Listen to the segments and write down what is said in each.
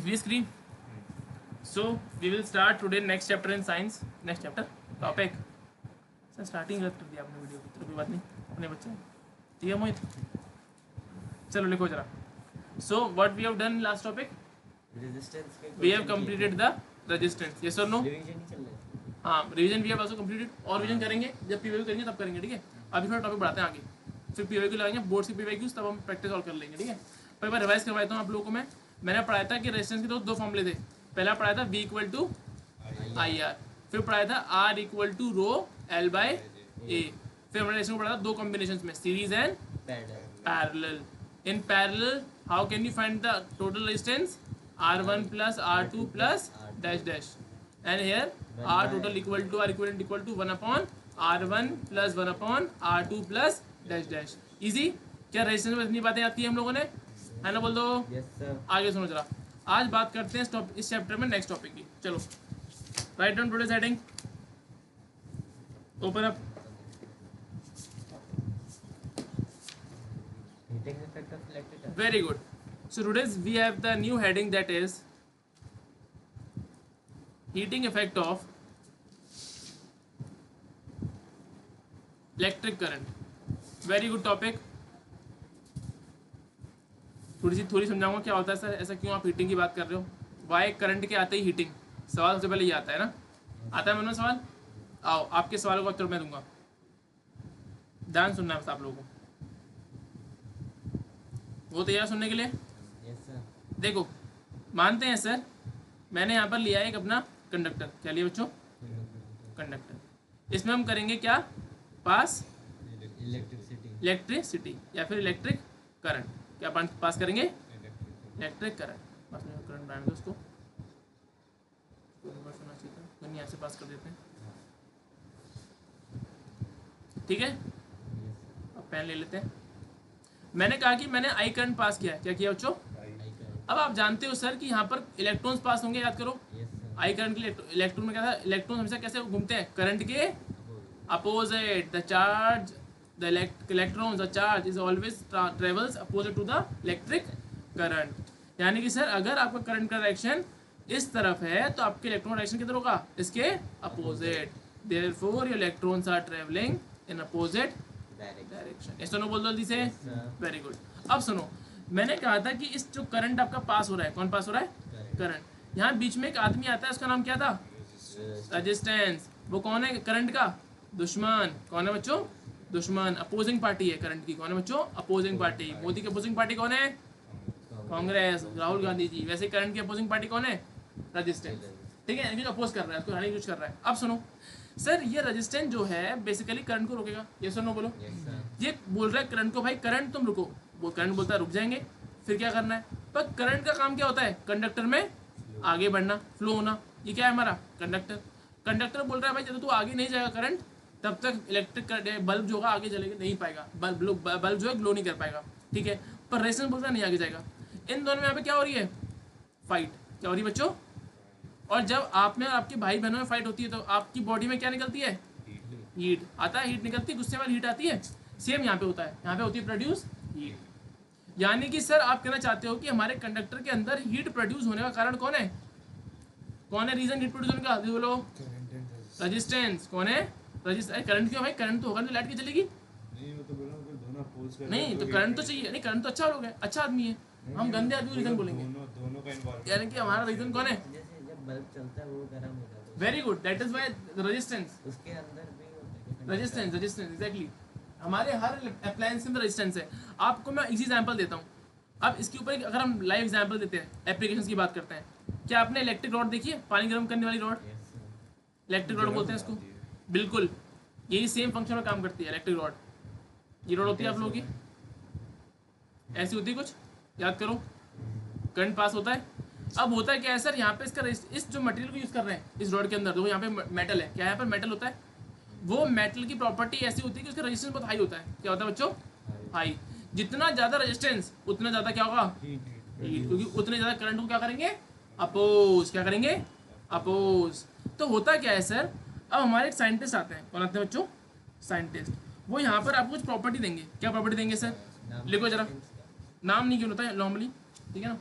V screen. So we will start today next chapter in science. Next chapter topic. Sir starting गलत कर दिया आपने video की, तो कोई बात नहीं, अपने बच्चे ठीक है मोहित, चलो लिखो जरा. So what we have done last topic? We have completed the resistance. Yes or no? हाँ, रिवीजन भी also completed. और रिवीजन करेंगे जब PYQ करेंगे तब करेंगे, ठीक है. अभी थोड़ा टॉपिक बढ़ाते हैं आगे, फिर PYQ लगाएंगे, बोर्ड से PYQ, तब हम प्रैक्टिस और कर लेंगे, ठीक है. पर एक बार रिवाइज करवाता हूँ आप लोगों को. मैंने पढ़ाया था कि रेजिस्टेंस के दो फॉर्मूले थे. पहला पढ़ाया था V इक्वल टू IR, फिर पढ़ाया था R equal to rho L by A, फिर हमने इसमें पढ़ा था दो कॉम्बिनेशन में, series and parallel. In parallel how can you find the total resistance? R1 plus R2 plus dash dash, and here R total equal to R equivalent equal to 1 upon R1 plus 1 upon R2 plus dash dash. Easy. क्या resistance में इतनी बातें आती है हम लोगों ने, है ना? बोल दो. आगे सुनो जरा. आज बात करते हैं इस चैप्टर में नेक्स्ट टॉपिक की. चलो write down today's heading, open up. Very good. So today's we have the new heading, that is heating effect of electric current. Very good topic. थोड़ी समझाऊंगा क्या होता है सर, ऐसा क्यों आप हीटिंग की बात कर रहे हो. वाई करंट के आते ही हीटिंग, सवाल सबसे पहले ये आता है ना. आता है मनोज सवाल? आओ, आपके सवालों का उत्तर मैं दूंगा, ध्यान सुनना है बस आप लोगों को. वो तैयार सुनने के लिए? देखो, मानते हैं सर मैंने यहाँ पर लिया एक अपना कंडक्टर. क्या लिया बच्चों? कंडक्टर. इसमें हम करेंगे क्या? पास इलेक्ट्रिसिटी या फिर इलेक्ट्रिक करंट. क्या पास करेंगे? Electric current. बस करंट बनाने दो उसको, यहाँ से पास कर देते हैं, ठीक है. अब पेन ले लेते हैं. मैंने कहा कि मैंने आई करंट पास किया है. क्या किया बच्चों? अब आप जानते हो सर कि यहाँ पर इलेक्ट्रॉन्स पास होंगे, याद करो. आई करंट के लिए इलेक्ट्रॉन में क्या था? इलेक्ट्रॉन हमेशा कैसे घूमते हैं? करंट के opposite. The charge, the electron, the charge is always travels opposite to the electric current. यानी कि सर अगर आपका करंट का डायरेक्शन इस तरफ है तो आपके इलेक्ट्रॉन डायरेक्शन किधर होगा? इसके opposite. Therefore your electrons are travelling in opposite direction. ऐसा नो बोल दो जल्दी से. Very good. अब सुनो, मैंने कहा था कि इस जो करंट आपका पास हो रहा है, कौन पास हो रहा है? करंट. यहाँ बीच में एक आदमी आता है, उसका नाम क्या था? रेजिस्टेंस. वो कौन है करंट का? दुश्मन. कौन है बच्चों? दुश्मन. अपोजिंग पार्टी है करंट की. कौन है बच्चों? Opposing party. मोदी की अपोजिंग पार्टी कौन है? कांग्रेस, राहुल गांधी जी. वैसे करंट की अपोजिंग पार्टी कौन है? रेजिस्टेंस. ठीक है, इनको अपोज कर रहा है, उसको यूज कर रहा है. अब सुनो सर, ये रेजिस्टेंस जो है बेसिकली करंट को रोकेगा. ये सुनो बोलो. ये बोल रहा है करंट को, भाई करंट तुम रुको. वो करंट बोलता है रुक जाएंगे. फिर क्या करना है? पर करंट का काम क्या होता है? कंडक्टर में आगे बढ़ना, फ्लो होना. ये क्या है हमारा? कंडक्टर. कंडक्टर बोल रहा है भाई जब तक तू आगे नहीं जाएगा करंट, तब तक इलेक्ट्रिक बल्ब जो होगा आगे जलेगा नहीं पाएगा. बल्ब जो है ग्लो नहीं कर पाएगा, ठीक है. पर रेजिस्टेंस बोलता है नहीं आगे जाएगा. इन दोनों में यहाँ पे क्या हो रही है? फाइट. क्या हो रही है बच्चों? और जब आप में और आपके भाई बहनों में फाइट होती है तो आपकी बॉडी में क्या निकलती है? हीट आता है. हीट निकलती है, गुस्से वाली हीट आती है. सेम यहाँ पे होता है, यहाँ पे होती है प्रोड्यूस हीट. यानी कि सर आप कहना चाहते हो कि हमारे कंडक्टर के अंदर हीट प्रोड्यूस होने का कारण कौन है? कौन है रीजन हीट प्रोड्यूस होने का? बोलो. रेजिस्टेंस. कौन है? रेजिस्टेंस. करंट क्यों भाई? करंट तो होगा नहीं, लाइट की चलेगी नहीं. तो करंट तो चाहिए. नहीं, करंट तो अच्छा लोग है, अच्छा आदमी है. हम गंदे आदमी रीजन बोलेंगे. यानी कि हमारा रीजन कौन है? बल्ब चलता है वो गर्म हो जाता है. Very good. That is why resistance. उसके अंदर भी रेजिस्टेंस एग्जैक्टली. हमारे हर अप्लायंस के अंदर रेजिस्टेंस है. आपको मैं इजी एग्जांपल देता हूँ. अब इसके ऊपर अगर हम लाइव एग्जांपल देते हैं, एप्लीकेशंस की बात करते हैं. क्या आपने इलेक्ट्रिक रॉड देखी है? पानी गर्म करने वाली रॉड, इलेक्ट्रिक रॉड बोलते हैं इसको. बिल्कुल यही सेम फंक्शन में काम करती है इलेक्ट्रिक रॉड. ये रॉड होती है आप लोगों की, ऐसी होती है कुछ, याद करो. करंट पास होता है. अब होता है क्या है सर, यहाँ पे इसका इस जो मटेरियल को यूज कर रहे हैं इस रॉड के अंदर, देखो यहाँ पे मेटल है. क्या यहाँ पर मेटल होता है? वो मेटल की प्रॉपर्टी ऐसी होती है कि उसका रेजिस्टेंस बहुत हाई होता है. क्या होता है बच्चों? हाई. जितना ज्यादा रेजिस्टेंस उतना ज्यादा क्या होगा? हीट. क्योंकि उतने ज्यादा करंट को क्या करेंगे? अपोज. क्या करेंगे? अपोज. तो होता क्या है सर, अब हमारे एक साइंटिस्ट आते हैं. कौन आते हैं बच्चों? साइंटिस्ट. वो यहाँ पर आपको कुछ प्रॉपर्टी देंगे. क्या प्रॉपर्टी देंगे सर? लिखो जरा. नाम नहीं गिवन होता है नॉर्मली, ठीक है ना.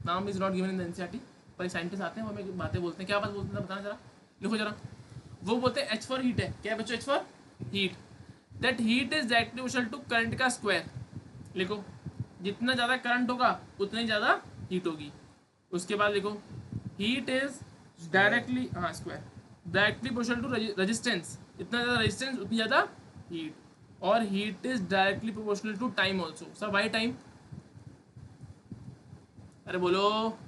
नाम is not given in the NCERT. पर साइंटिस्ट आते हैं वो हमें बातें बोलते हैं, क्या बात बोलते हैं बताना जरा, लिखो जरा। वो बोलते हैं एच फॉर हीट है, क्या है बच्चों, H for heat, that heat is directly proportional to current का स्क्वायर। लिखो, जितना ज़्यादा करंट होगा उतना ही ज़्यादा हीट होगी। उसके बाद लिखो, हीट इज डायरेक्टली, हाँ square, directly proportional to resistance, इतना ज़्यादा रेजिस्टेंस उतनी ज़्यादा हीट, और heat is directly proportional to time also. Sir why time, अरे बोलो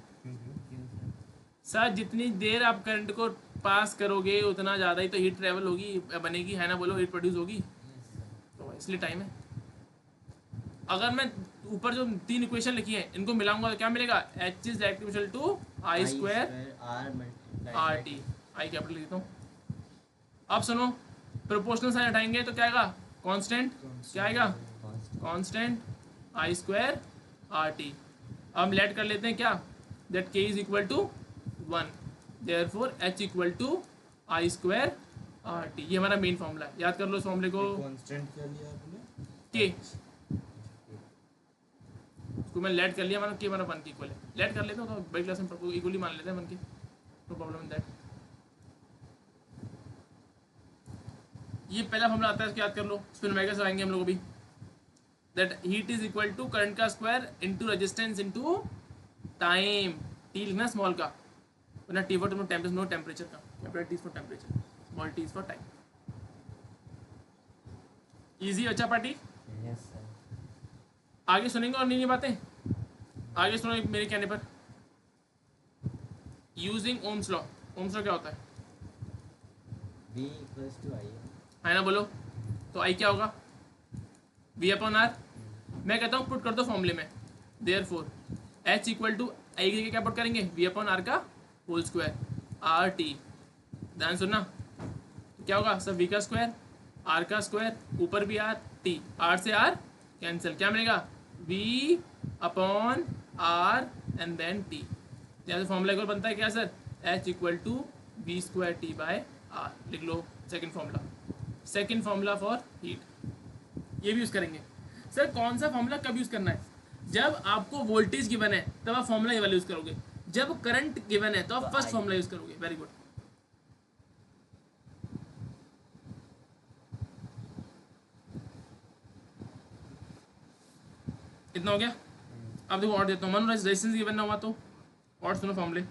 सर, जितनी देर आप करंट को पास करोगे उतना ज़्यादा ही तो हीट ट्रेवल होगी, बनेगी, है ना, बोलो, हीट प्रोड्यूस होगी, तो इसलिए टाइम है। अगर मैं ऊपर जो 3 इक्वेशन लिखी है इनको मिलाऊंगा तो क्या मिलेगा, H is directly to I square R T, I capital लिखता हूँ। अब सुनो, प्रोपोर्शनल साइन हटाएंगे तो क्या आएगा, कांस्टेंट, क्या आएगा, constant I square R T. अब हम लेट कर लेते हैं क्या, that K is equal to 1, therefore H equal to I square R T. ये हमारा मेन फॉर्मूला है, याद कर लो इस फॉर्मूले को। कांस्टेंट क्या लिया आपने, के उसको मैं लेट कर लिया, मतलब के हमारा 1 की इक्वल है, लेट कर लेते हो तो बड़ी क्लास में इक्वली मान लेते हैं 1 के, नो प्रॉब्लम इन दैट। ये पहला फॉर्मूला आता है, इसको याद कर लो, फिर ओमेगा से आएंगे हम लोग भी, that heat is equal to current का square into resistance into time. T लिखना स्मॉल का, वरना T for temperature, no temperature का, capital T for temperature, small T for time. Easy अच्छा पार्टी, यस सर। आगे सुनेंगे और नहीं बातें, आगे सुनो मेरे कहने पर। Using Ohm's law, Ohm's law क्या होता है, V इक्वल्स टू आई है ना, बोलो, तो आई क्या होगा, वी अपॉन आर। मैं कहता हूँ पुट कर दो फॉर्मूले में, देयरफॉर एच इक्वल टू आई के क्या पुट करेंगे, वी अपॉन आर का होल स्क्वायर आर टी। ध्यान सुनना, तो क्या होगा सब, वी का स्क्वायर आर का स्क्वायर, ऊपर भी आर, टी, आर से आर कैंसिल, क्या मिलेगा, V upon R and then T. यहाँ से फॉर्मूला एक और बनता है क्या sir, H equal to V square T by R, लिख लो second formula, second formula for heat, ये भी यूज़ करेंगे। सर कौन सा फॉर्मूला कब यूज़ करना है, जब आपको वोल्टेज गिवन है तब आप फॉर्मूला ये वाला यूज़ करोगे, जब करंट गिवन है तो आप फर्स्ट फॉर्मूला यूज़ करोगे। वेरी गुड, इतना हो गया। अब देखो और देता हूँ, मान रेजिस्टेंस गिवन ना हुआ तो और सुनो formulae,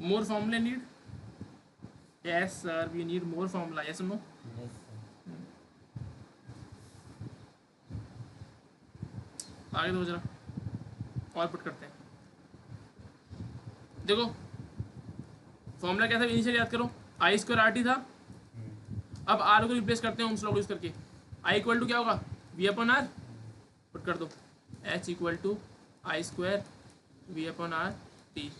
more formulae need, yes sir we need more formula, yes no, yes sir. आगे दो जरा और पुट करते हैं। देखो फॉर्मूला क्या था इनिशियल, याद करो, आई स्क्वायर आर टी था, अब आर को रिप्लेस करते हैं ओम्स लॉ यूज करके, आई इक्वल टू क्या होगा, वी अपॉन आर, पुट कर दो, H equal to I square V upon R T,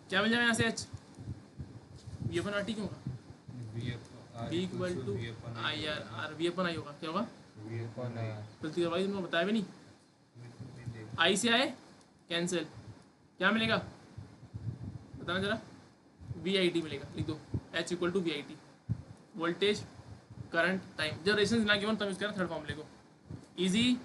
क्या मिल जाएगा यहाँ से, H V upon R T क्यों होगा, V equal to I R, R V upon I होगा, क्या होगा, गलती करवाई तुमको, बताया भी नहीं, आई से आए कैंसिल, क्या मिलेगा बताना जरा, वी आई टी मिलेगा, लिख दो, H equal to V I T, voltage current time, जब रेजिस्टेंस ना गिवन तब यूज करना थर्ड फॉर्मूले को, इजी।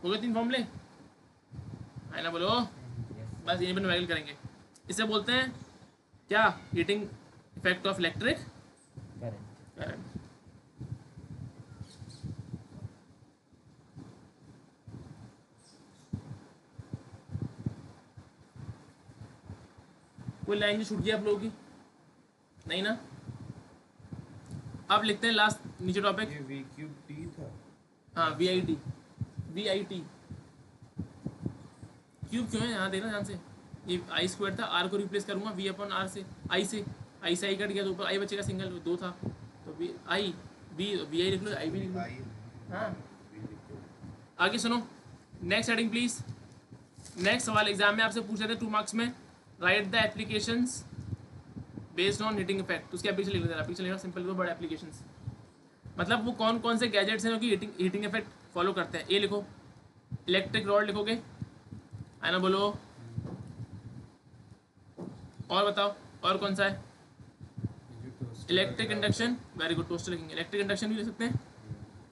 हो गए 3 फॉर्मूले, है ना, बोलो, बस यहीं पर न्यूमेरिकल करेंगे। इसे बोलते हैं क्या, heating effect of electric current. कोई लाइन जो छूट गई आप लोगों की, नहीं ना, अब लिखते हैं लास्ट नीचे टॉपिक, ये वी क्यूब टी था, हाँ V I T, V I T cube क्यों है, यहाँ देखना ध्यान से, ये आई स्क्वायर था, आर को रिप्लेस करूंगा वी अपॉन आर से, आई कट गया तो ऊपर आई बचेगा, सिंगल 2 था तो वी आई, वी आई लिख लो, आई भी लिख लो, आई हाँ। वी लिखो, आगे सुनो, नेक्स्ट हेडिंग प्लीज। नेक्स्ट सवाल एग्जाम में आपसे पूछ रहे थे 2 मार्क्स में, right the applications based on heating effect, उसके एप्लीकेशन लिख देना, एप्लीकेशन लिखना सिंपल, बड़े एप्लीकेशंस, मतलब वो कौन कौन से गैजेट्स हैं जो कि हीटिंग इफेक्ट फॉलो करते हैं। ए लिखो, इलेक्ट्रिक रॉड लिखोगे, है ना, बोलो, और बताओ और कौन सा है, electric induction, very good, toaster लिखेंगे, इलेक्ट्रिक इंडक्शन भी ले सकते हैं,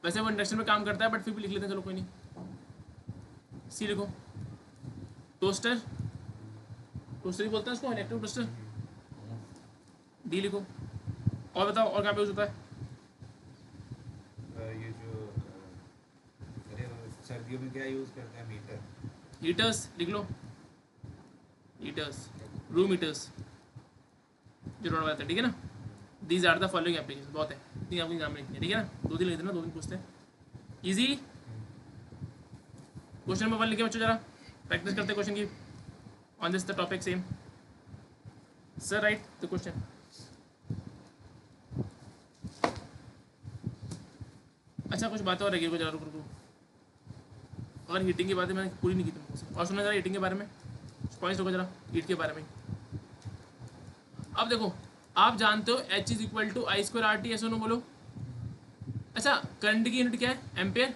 वैसे वो इंडक्शन में काम करता है बट फिर भी लिख लेते हैं, चलो कोई नहीं। सी लिखो। टोस्टर, टोस्टर ही बोलते हैं उसको, इलेक्ट्रिक टोस्टर। डी लिखो। और बताओ और कहाँ पे यूज होता है? ये जो अरे सर्दियों में क्या यूज करते हैं? मीटर। हीटर्स लिख लो। हीटर्स, रूम हीटर्स जरूर बात है, ठीक है ना। These are the following application, बहुत है, इतनी आपको एग्जाम में लिखनी है, ठीक है ना। 2 दिन लिख देना, 2 दिन पूछते हैं। इजी क्वेश्चन नंबर 1 लिखे बच्चों, जरा प्रैक्टिस करते क्वेश्चन की on this the topic same. Sir right the question. अच्छा कुछ बातें और रह गई, जरा रुको रुको। अगर हीटिंग की बातें मैंने पूरी नहीं की तुमको से, और सुना जरा हीटिंग के बारे में, पॉइंट्स रुको जरा हीट के बारे में। अब देखो, आप जानते हो H is equal to I square R T, ऐसा नो बोलो। अच्छा करंट की यूनिट क्या है? एम्पेयर।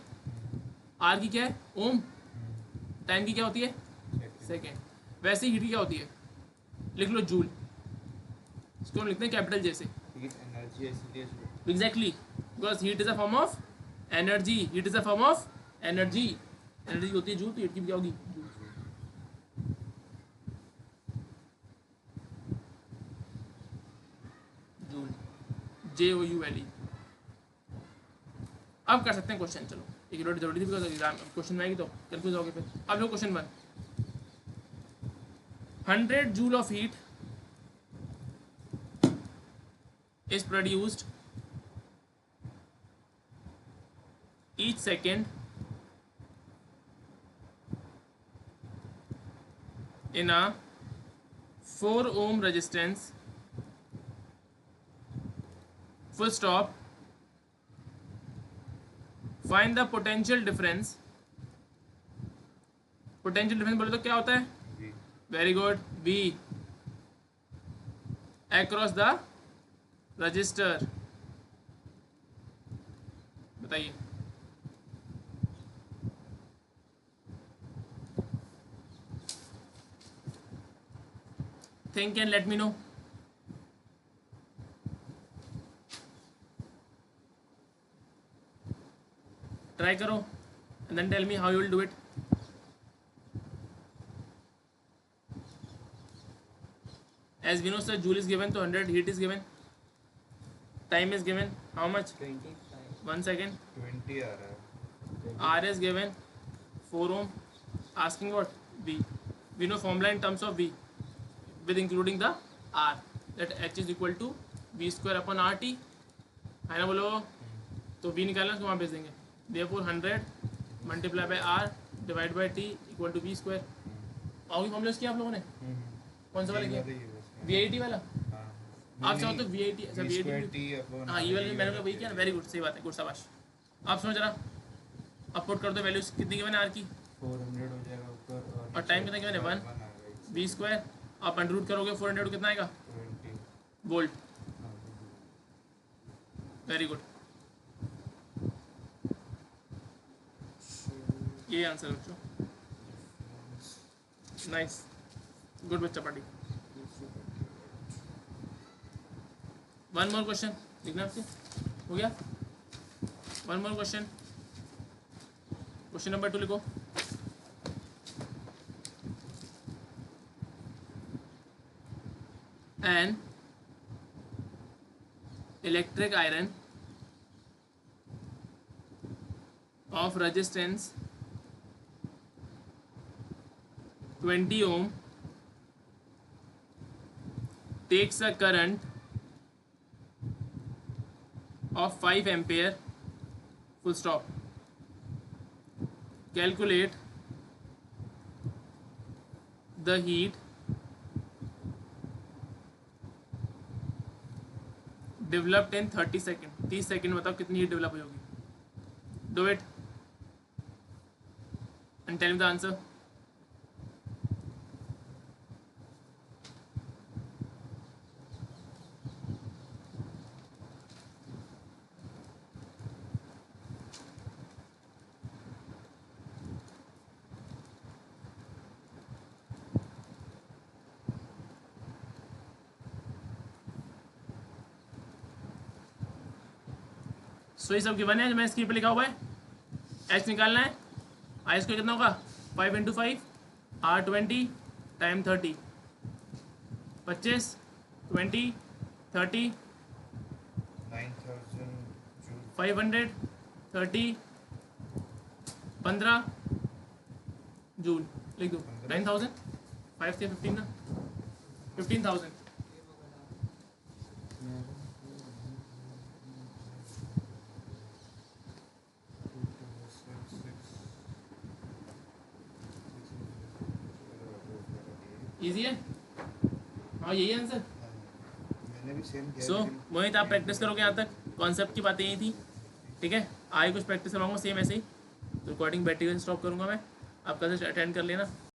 आर की क्या है? ओम। टाइम की क्या होती है? सेकेंड। वैसे ही हीट की क्या होती है? लिख लो जूल। इसको हम लिखते हैं कैपिटल जैसे। एनर्जी है इसलिए exactly, because heat is a form of energy. Heat is a form of energy. Energy होती है जूल, तो हीट की भी क्या होगी? Joule, JOULE। अब कर सकते हैं क्वेश्चन, चलो एक यूनिट जरूरी थी बिकॉज एग्जाम क्वेश्चन में आएगी तो कंफ्यूज होगे फिर। अब लो question 1। 100 joule of heat is produced each second in a 4 ohm resistance, full stop. Find the potential difference. Potential difference बोले तो क्या होता है? भी very good, V across the resistor. बताइए। Think and let me know. Try करो and then tell me how you will do it. As we know sir, joule is given तो 100, heat is given, time is given, how much? 25 1 second. 20 आ रहा है। R is given 4 ohm. Asking what? V. We know formula in terms of V with including the R, that H is equal to V square upon RT, है ना बोलो। तो V निकालना उसको वहाँ भेज देंगे। Therefore 100 multiply by R divide by T equal to V square. आओगी फॉर्मूला उसकी आप लोगों ने? कौन सा वाला किया? VIT वाला। आप चाहो तो VIT, अच्छा VIT, हाँ ये वाला मैंने वही किया ना। वेरी गुड, सही बात है, गुड शाबाश। आप समझ रहा, अब पुट कर दो वैल्यूज कितनी गिवन है आर की, 400 हो जाएगा ऊपर और टाइम कितना गिवन है? 1 V स्क्वायर। आप अंडर रूट करोगे 400 कितना आएगा? 20 वोल्ट। वेरी गुड, ये आंसर बच्चों, नाइस, गुड बच्चा पार्टी। वन मोर क्वेश्चन लिखना आपसे, हो गया? One more question, question number 2 लिखो। An electric iron of resistance 20 ohm takes a current of 5 ampere, full stop. Calculate the heat developed in 30 second. 30 second में बताओ कितनी heat develop होगी। Do it and tell me the answer. So ये सब given है जो मैं screen पे लिखा हुआ है। एच निकालना है, आई स्क्वायर कितना होगा 5 × 5 R20 टाइम 30 25 20 30 9,000 जूल 500 30 15 जूल लिख दो 9,000 5 से 15 ना 15,000 इजी है। हाँ यही है आंसर। मैंने भी सेम किया सो लेकिन मोहित आप प्रैक्टिस करोगे यहाँ तक, कॉन्सेप्ट की बातें यही थी, ठीक है। आगे कुछ प्रैक्टिस करवाऊंगा सेम ऐसे ही, तो रिकॉर्डिंग बैटरी से स्टॉप करूँगा मैं, आप कल से अटेंड कर लेना।